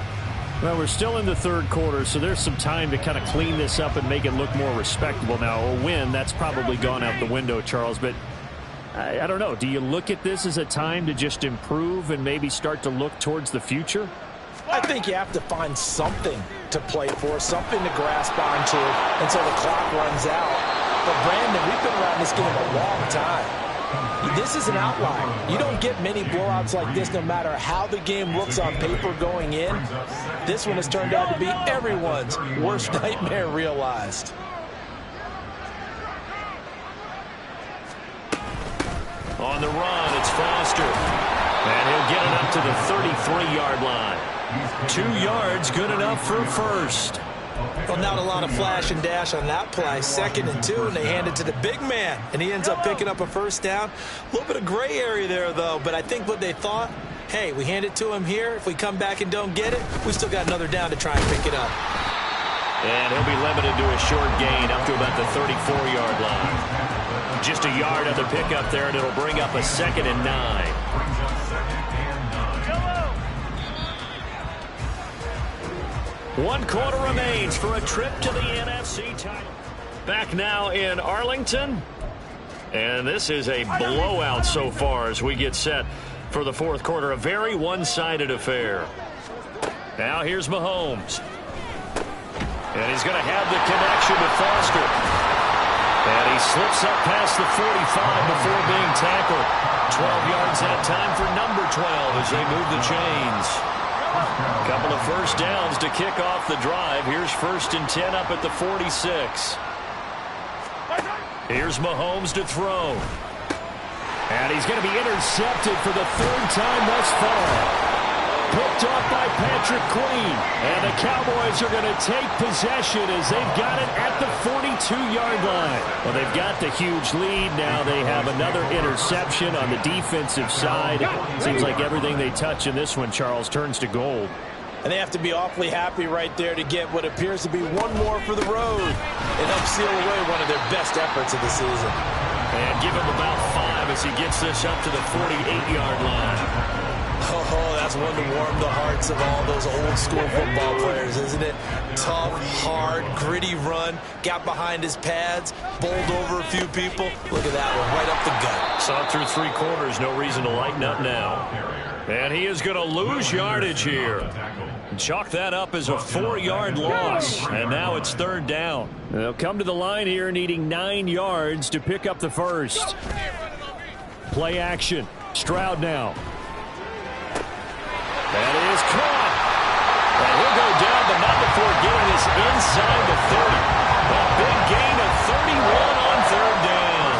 Well, we're still in the 3rd quarter, so there's some time to kind of clean this up and make it look more respectable. Now, a win, that's probably gone out the window, Charles, but I don't know. Do you look at this as a time to just improve and maybe start to look towards the future? I think you have to find something to play for, something to grasp onto until the clock runs out. But, Brandon, we've been around this game a long time. This is an outlier. You don't get many blowouts like this no matter how the game looks on paper going in. This one has turned out to be everyone's worst nightmare realized. On the run, it's Foster. And he'll get it up to the 33-yard line. 2 yards, good enough for a first. Well, not a lot of flash and dash on that play. 2nd and 2, and they hand it to the big man. And he ends up picking up a first down. A little bit of gray area there, though. But I think what they thought, hey, we hand it to him here. If we come back and don't get it, we still got another down to try and pick it up. And he'll be limited to a short gain up to about the 34-yard line. Just a yard of the pickup there, and it'll bring up a 2nd and 9. One quarter remains for a trip to the NFC title. Back now in Arlington. And this is a blowout so far as we get set for the 4th quarter. A very one-sided affair. Now here's Mahomes. And he's going to have the connection with Foster. And he slips up past the 45 before being tackled. 12 yards that time for number 12 as they move the chains. Couple of first downs to kick off the drive. Here's 1st and 10 up at the 46. Here's Mahomes to throw. And he's going to be intercepted for the 3rd time thus far. Picked off by Patrick Queen. And the Cowboys are going to take possession as they've got it at the 42-yard line. Well, they've got the huge lead. Now they have another interception on the defensive side. Seems like everything they touch in this one, Charles, turns to gold. And they have to be awfully happy right there to get what appears to be one more for the road. It helps seal away one of their best efforts of the season. And give him about 5 as he gets this up to the 48-yard line. Oh, that's one to warm the hearts of all those old school football players, isn't it? Tough, hard, gritty run. Got behind his pads, bowled over a few people. Look at that one, right up the gut. Saw through 3 quarters, no reason to lighten up now. And he is going to lose yardage here. Chalk that up as a 4-yard loss. And now it's 3rd down. They'll come to the line here needing 9 yards to pick up the first. Play action. Stroud now. That is caught. And he'll go down, but not before getting this inside the 30. A big gain of 31 on 3rd down.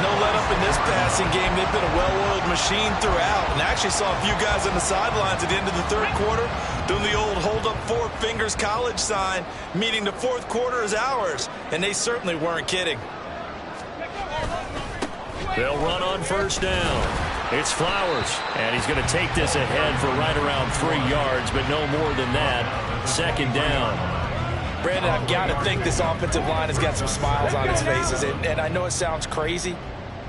No let up in this passing game. They've been a well-oiled machine throughout. And I actually saw a few guys on the sidelines at the end of the 3rd quarter doing the old hold up 4 fingers college sign, meaning the 4th quarter is ours. And they certainly weren't kidding. They'll run on 1st down. It's Flowers, and he's going to take this ahead for right around 3 yards, but no more than that. 2nd down. Brandon, I've got to think this offensive line has got some smiles on its faces. And I know it sounds crazy,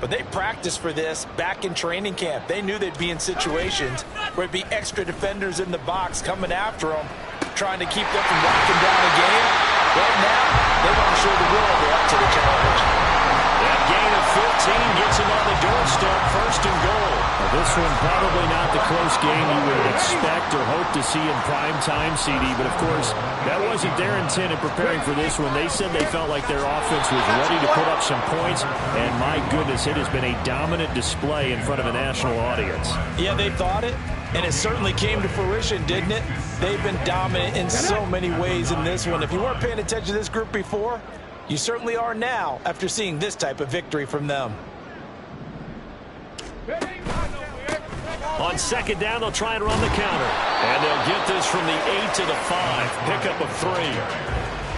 but they practiced for this back in training camp. They knew they'd be in situations where it'd be extra defenders in the box coming after them, trying to keep them from locking down a game. Right now, they want to show the world they're up to the challenge. That gain of 15 gets him on the doorstep, 1st and goal. Now this one probably not the close game you would expect or hope to see in prime time, CD, but of course, that wasn't their intent in preparing for this one. They said they felt like their offense was ready to put up some points, and my goodness, it has been a dominant display in front of a national audience. Yeah, they thought it, and it certainly came to fruition, didn't it? They've been dominant in so many ways in this one. If you weren't paying attention to this group before, you certainly are now after seeing this type of victory from them. On 2nd down, they'll try and run the counter. And they'll get this from the 8 to the 5. Pickup of 3.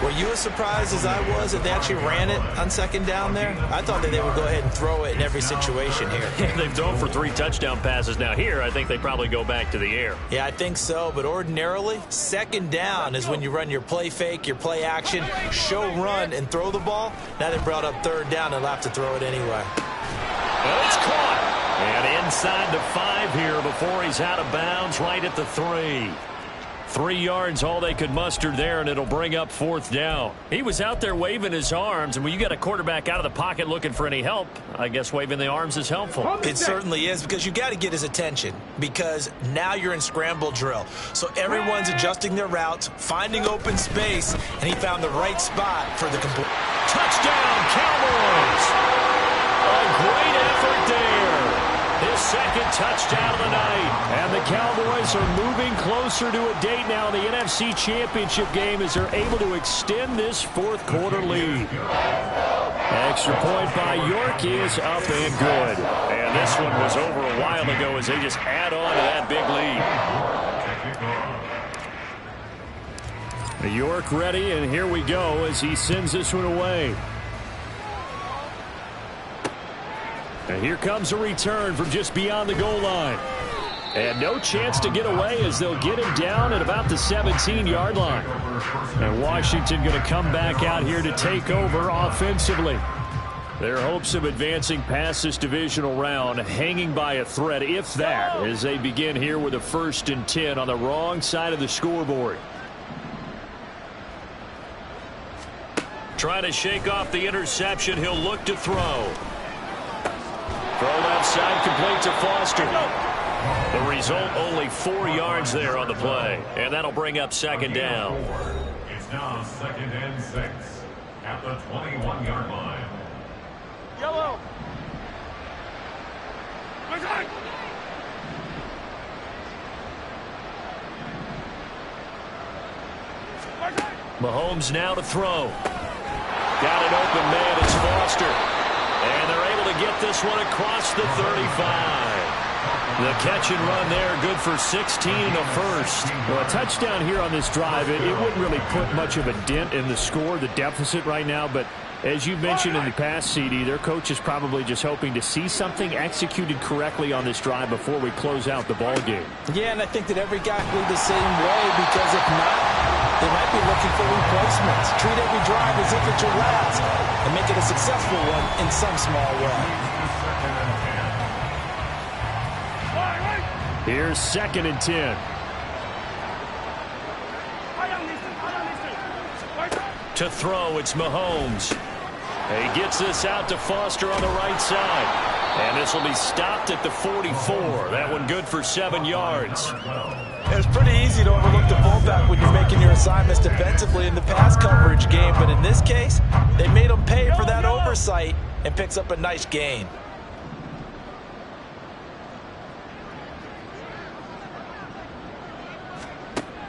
Were you as surprised as I was that they actually ran it on 2nd down there? I thought that they would go ahead and throw it in every situation here. Yeah, they've thrown for 3 touchdown passes. Now here, I think they probably go back to the air. Yeah, I think so. But ordinarily, 2nd down is when you run your play fake, your play action, show run, and throw the ball. Now they brought up 3rd down. They'll have to throw it anyway. Well, it's caught. And inside the 5 here before he's out of bounds right at the 3. 3 yards all they could muster there, and it'll bring up 4th down. He was out there waving his arms, and when you got a quarterback out of the pocket looking for any help, I guess waving the arms is helpful. It certainly is, because you got to get his attention, because now you're in scramble drill. So everyone's adjusting their routes, finding open space, and he found the right spot for the complete. Touchdown, Cowboys! A great effort there. His 2nd touchdown of the night. And the Cowboys are moving closer to a date now in the NFC Championship game as they're able to extend this 4th quarter lead. Extra point by York is up and good. And this one was over a while ago as they just add on to that big lead. York ready, and here we go as he sends this one away. And here comes a return from just beyond the goal line. And no chance to get away as they'll get him down at about the 17-yard line. And Washington going to come back out here to take over offensively. Their hopes of advancing past this divisional round hanging by a thread, if that, as they begin here with a 1st and 10 on the wrong side of the scoreboard. Trying to shake off the interception. He'll look to throw. Throw left side, complete to Foster. The result, only 4 yards there on the play. And that'll bring up 2nd down. It's now 2nd and 6 at the 21-yard line. Yellow. Mahomes now to throw. Got an open man. It's Foster. And they're able to get this one across the 35. The catch and run there, good for 16 and a first. Well, a touchdown here on this drive, it wouldn't really put much of a dent in the score, the deficit right now, but as you mentioned in the past, CD, their coach is probably just hoping to see something executed correctly on this drive before we close out the ball game. Yeah, and I think that every guy will be the same way, because if not, they might be looking for replacements. Treat every drive as if it's your last and make it a successful one in some small way. Here's 2nd and 10. To throw, it's Mahomes. He gets this out to Foster on the right side. And this will be stopped at the 44. That one good for 7 yards. It's pretty easy to overlook the fullback when you're making your assignments defensively in the pass coverage game. But in this case, they made him pay for that oversight and picks up a nice gain.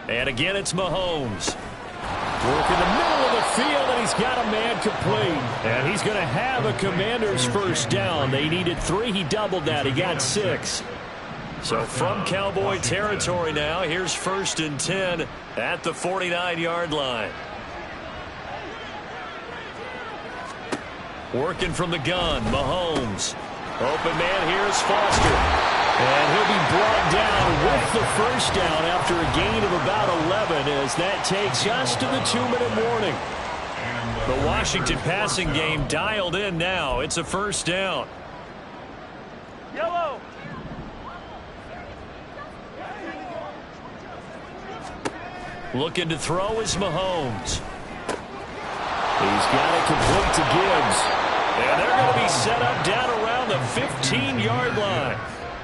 And again, it's Mahomes. Work in the middle of the field, and he's got a man complete. And he's going to have a Commander's first down. They needed 3. He doubled that. He got 6. So from Cowboy territory now, here's 1st and 10 at the 49-yard line. Working from the gun, Mahomes. Open man, here's Foster. And he'll be brought down with the first down after a gain of about 11 as that takes us to the 2-minute warning. The Washington passing game dialed in now. It's a first down. Yellow. Looking to throw is Mahomes. He's got it complete to Gibbs. And they're going to be set up down around the 15-yard line.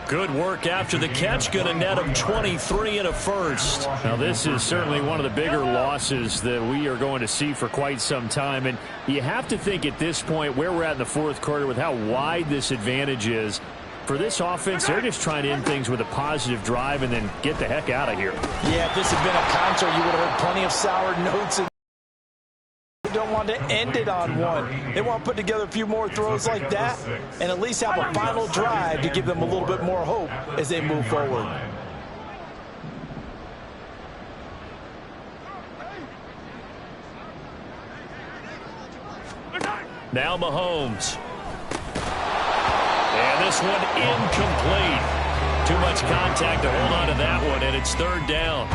Good work after the catch, going to net him 23 and a first. Now, this is certainly one of the bigger losses that we are going to see for quite some time. And you have to think at this point where we're at in the 4th quarter with how wide this advantage is. For this offense, they're just trying to end things with a positive drive and then get the heck out of here. Yeah, if this had been a concert, you would have heard plenty of sour notes. They don't want to end it on one. They want to put together a few more throws like that and at least have a final drive to give them a little bit more hope as they move forward. Now Mahomes. And this one incomplete. Too much contact to hold on to that one, and it's 3rd down.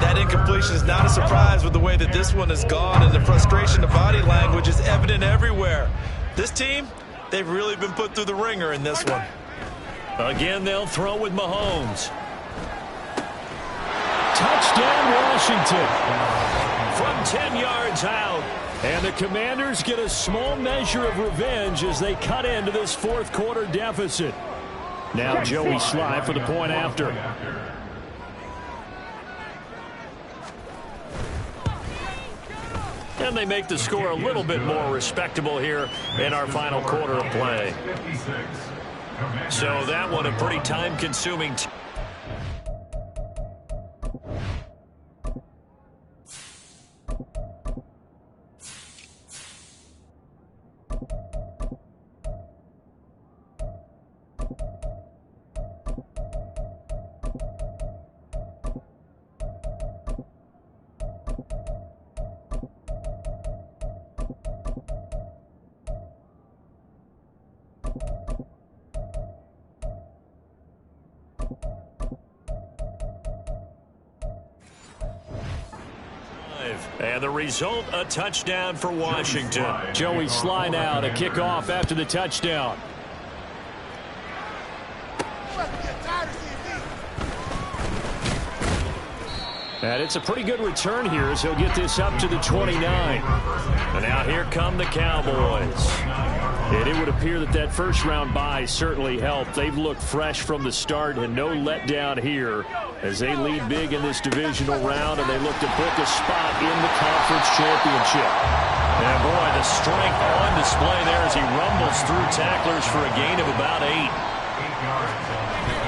That incompletion is not a surprise with the way that this one has gone, and the frustration, the body language is evident everywhere. This team, they've really been put through the ringer in this one. Again, they'll throw with Mahomes. Touchdown, Washington. From 10 yards out. And the Commanders get a small measure of revenge as they cut into this 4th quarter deficit. Now Joey Sly for the point after. And they make the score a little bit more respectable here in our final quarter of play. So that one a pretty time-consuming. And the result, a touchdown for Washington. Joey Sly now to kick off after the touchdown. And it's a pretty good return here as he'll get this up to the 29. And now here come the Cowboys. And it would appear that that first-round bye certainly helped. They've looked fresh from the start and no letdown here as they lead big in this divisional round, and they look to book a spot in the conference championship. And boy, the strength on display there as he rumbles through tacklers for a gain of about 8.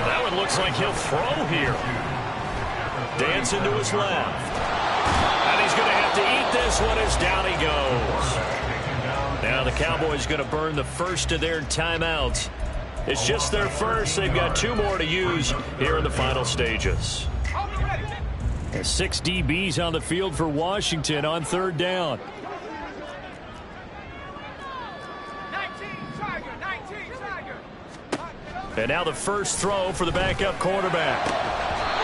That one looks like he'll throw here. Dancing to his left. And he's going to have to eat this one as down he goes. Now the Cowboys going to burn the first of their timeouts It's just their first. They've got 2 more to use here in the final stages. 6 DBs on the field for Washington on 3rd down. 19 Tiger. And now the first throw for the backup quarterback.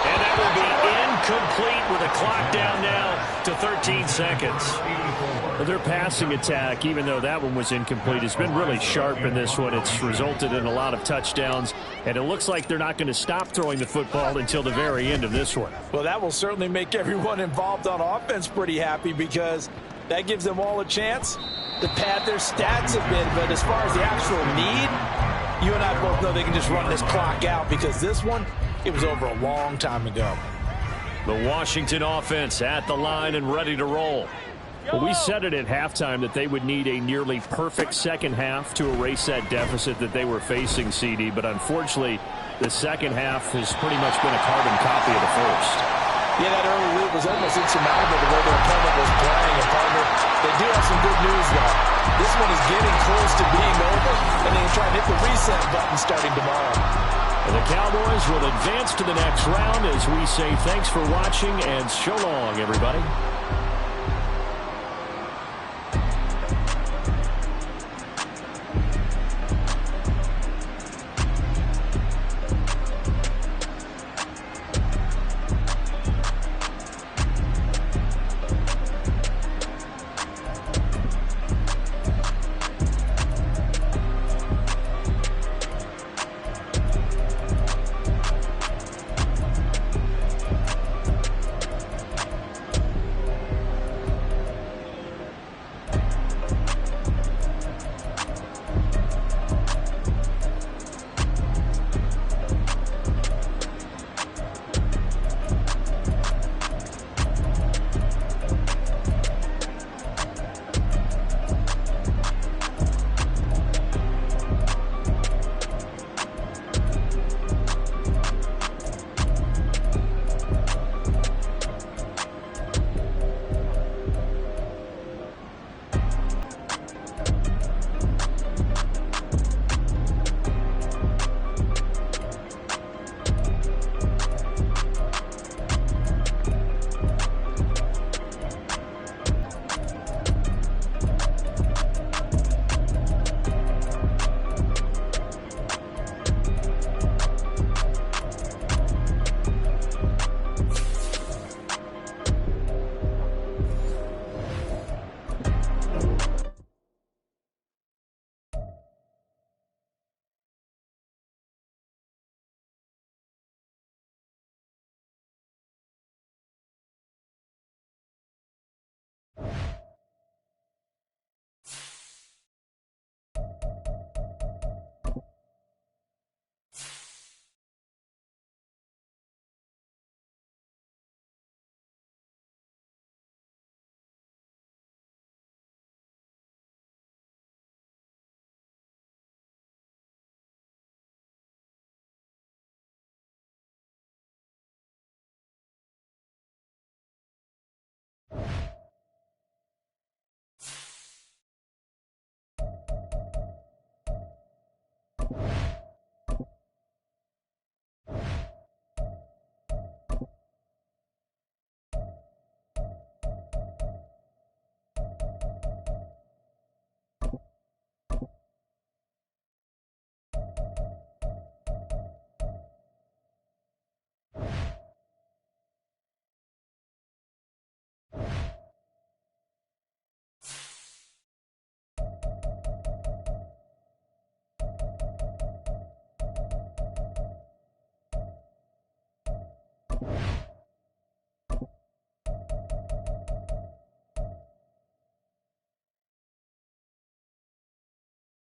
And that will be incomplete with a clock down now to 13 seconds. Well, their passing attack, even though that one was incomplete, has been really sharp in this one. It's resulted in a lot of touchdowns, and it looks like they're not going to stop throwing the football until the very end of this one. Well, that will certainly make everyone involved on offense pretty happy because that gives them all a chance to pad their stats a bit. But as far as the actual need, you and I both know they can just run this clock out because this one, it was over a long time ago. The Washington offense at the line and ready to roll. Well, we said it at halftime that they would need a nearly perfect second half to erase that deficit that they were facing, CD. But unfortunately, the second half has pretty much been a carbon copy of the first. Yeah, that early lead was almost insurmountable the way their opponent was playing. And partner, they do have some good news, though. This one is getting close to being over, and they can try and hit the reset button starting tomorrow. And the Cowboys will advance to the next round as we say thanks for watching and so long, everybody.